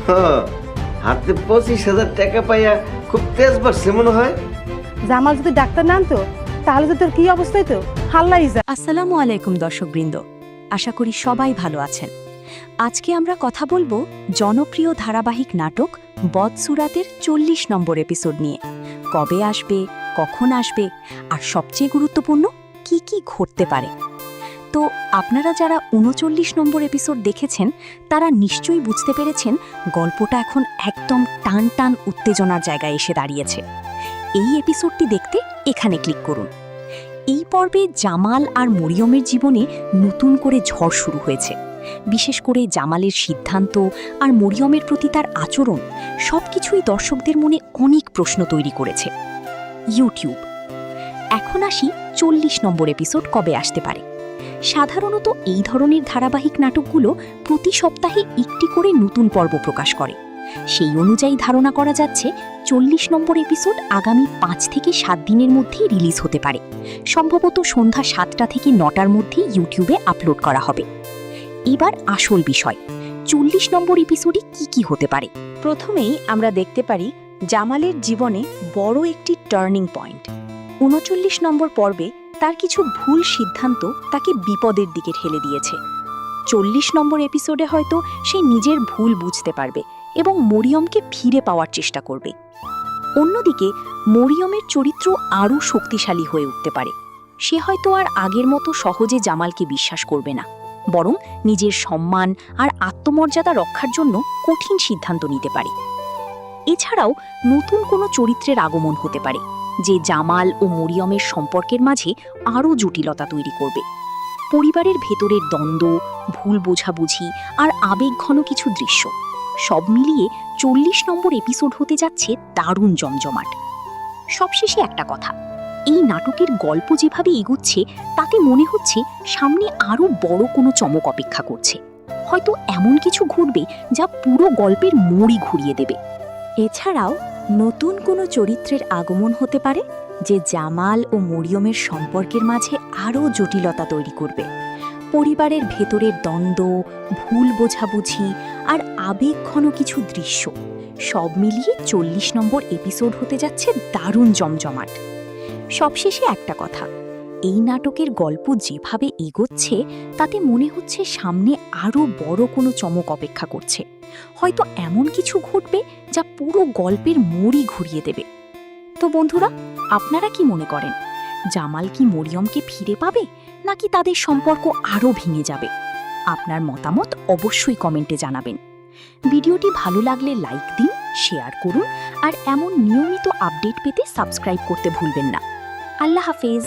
হ্যাঁ, হাতে 25,000 টাকা পাইয়া খুব তেজ বাড়ছে মনে হয়। জামাল যদি ডাক্তার না আনতো তাহলে তো তোর কি অবস্থা হইতো? হাল্লাই যা। আসসালামু আলাইকুম দর্শকবৃন্দ, আশা করি সবাই ভালো আছেন। আজকে আমরা কথা বলবো জনপ্রিয় ধারাবাহিক নাটক বদসুরাতের 40 নম্বর এপিসোড নিয়ে। কবে আসবে, কখন আসবে, আর সবচেয়ে গুরুত্বপূর্ণ কি কি ঘটতে পারে। তো আপনারা যারা 39 নম্বর এপিসোড দেখেছেন তারা নিশ্চয়ই বুঝতে পেরেছেন গল্পটা এখন একদম টান টান উত্তেজনার জায়গায় এসে দাঁড়িয়েছে। এই এপিসোডটি দেখতে এখানে ক্লিক করুন। এই পর্বে জামাল আর মরিয়মের জীবনে নতুন করে ঝড় শুরু হয়েছে। বিশেষ করে জামালের সিদ্ধান্ত আর মরিয়মের প্রতি তার আচরণ সবকিছুই দর্শকদের মনে অনেক প্রশ্ন তৈরি করেছে। ইউটিউব। এখন আসি 40 নম্বর এপিসোড কবে আসতে পারে। সাধারণত এই ধরনের ধারাবাহিক নাটকগুলো প্রতি সপ্তাহে একটি করে নতুন পর্ব প্রকাশ করে। সেই অনুযায়ী ধারণা করা যাচ্ছে 40 নম্বর এপিসোড আগামী 5 থেকে 7 দিনের মধ্যেই রিলিজ হতে পারে। সম্ভবত সন্ধ্যা 7টা থেকে 9টার মধ্যে ইউটিউবে আপলোড করা হবে। এবার আসল বিষয়, 40 নম্বর এপিসোডে কি কি হতে পারে। প্রথমেই আমরা দেখতে পারি জামালের জীবনে বড় একটি টার্নিং পয়েন্ট। 39 নম্বর পর্বে তার কিছু ভুল সিদ্ধান্ত তাকে বিপদের দিকে ঠেলে দিয়েছে। 40 নম্বর এপিসোডে হয়তো সে নিজের ভুল বুঝতে পারবে এবং মরিয়মকে ফিরে পাওয়ার চেষ্টা করবে। অন্যদিকে মরিয়মের চরিত্র আরও শক্তিশালী হয়ে উঠতে পারে। সে হয়তো আর আগের মতো সহজে জামালকে বিশ্বাস করবে না, বরং নিজের সম্মান আর আত্মমর্যাদা রক্ষার জন্য কঠিন সিদ্ধান্ত নিতে পারে। এছাড়াও নতুন কোনো চরিত্রের আগমন হতে পারে, যে জামাল ও মরিয়মের সম্পর্কের মাঝে আরও জটিলতা তৈরি করবে। পরিবারের ভেতরের দ্বন্দ্ব, ভুল বোঝাবুঝি আর আবেগঘন কিছু দৃশ্য সব মিলিয়ে 40 নম্বর এপিসোড হতে যাচ্ছে দারুণ জমজমাট। সবশেষে একটা কথা, এই নাটকের গল্প যেভাবে এগোচ্ছে তাতে মনে হচ্ছে সামনে আরও বড় কোনো চমক অপেক্ষা করছে। হয়তো এমন কিছু ঘটবে যা পুরো গল্পের মোড়ই ঘুরিয়ে দেবে। এছাড়াও নতুন কোনো চরিত্রের আগমন হতে পারে, যে জামাল ও মরিয়মের সম্পর্কের মাঝে আরও জটিলতা তৈরি করবে। পরিবারের ভেতরের দ্বন্দ্ব, ভুল বোঝাবুঝি আর আবেগঘন কিছু দৃশ্য সব মিলিয়ে 40 নম্বর এপিসোড হতে যাচ্ছে দারুণ জমজমাট। সবশেষে একটা কথা, এই নাটকের গল্প যেভাবে এগোচ্ছে তাতে মনে হচ্ছে সামনে আরও বড় কোনো চমক অপেক্ষা করছে। হয়তো এমন কিছু ঘটবে যা পুরো গল্পের মোড়ই ঘুরিয়ে দেবে। তো বন্ধুরা, আপনারা কি মনে করেন, জামাল কি মরিয়মকে ফিরে পাবে, নাকি তাদের সম্পর্ক আরও ভেঙে যাবে? আপনার মতামত অবশ্যই কমেন্টে জানাবেন। ভিডিওটি ভালো লাগলে লাইক দিন, শেয়ার করুন, আর এমন নিয়মিত আপডেট পেতে সাবস্ক্রাইব করতে ভুলবেন না। আল্লাহ হাফেজ।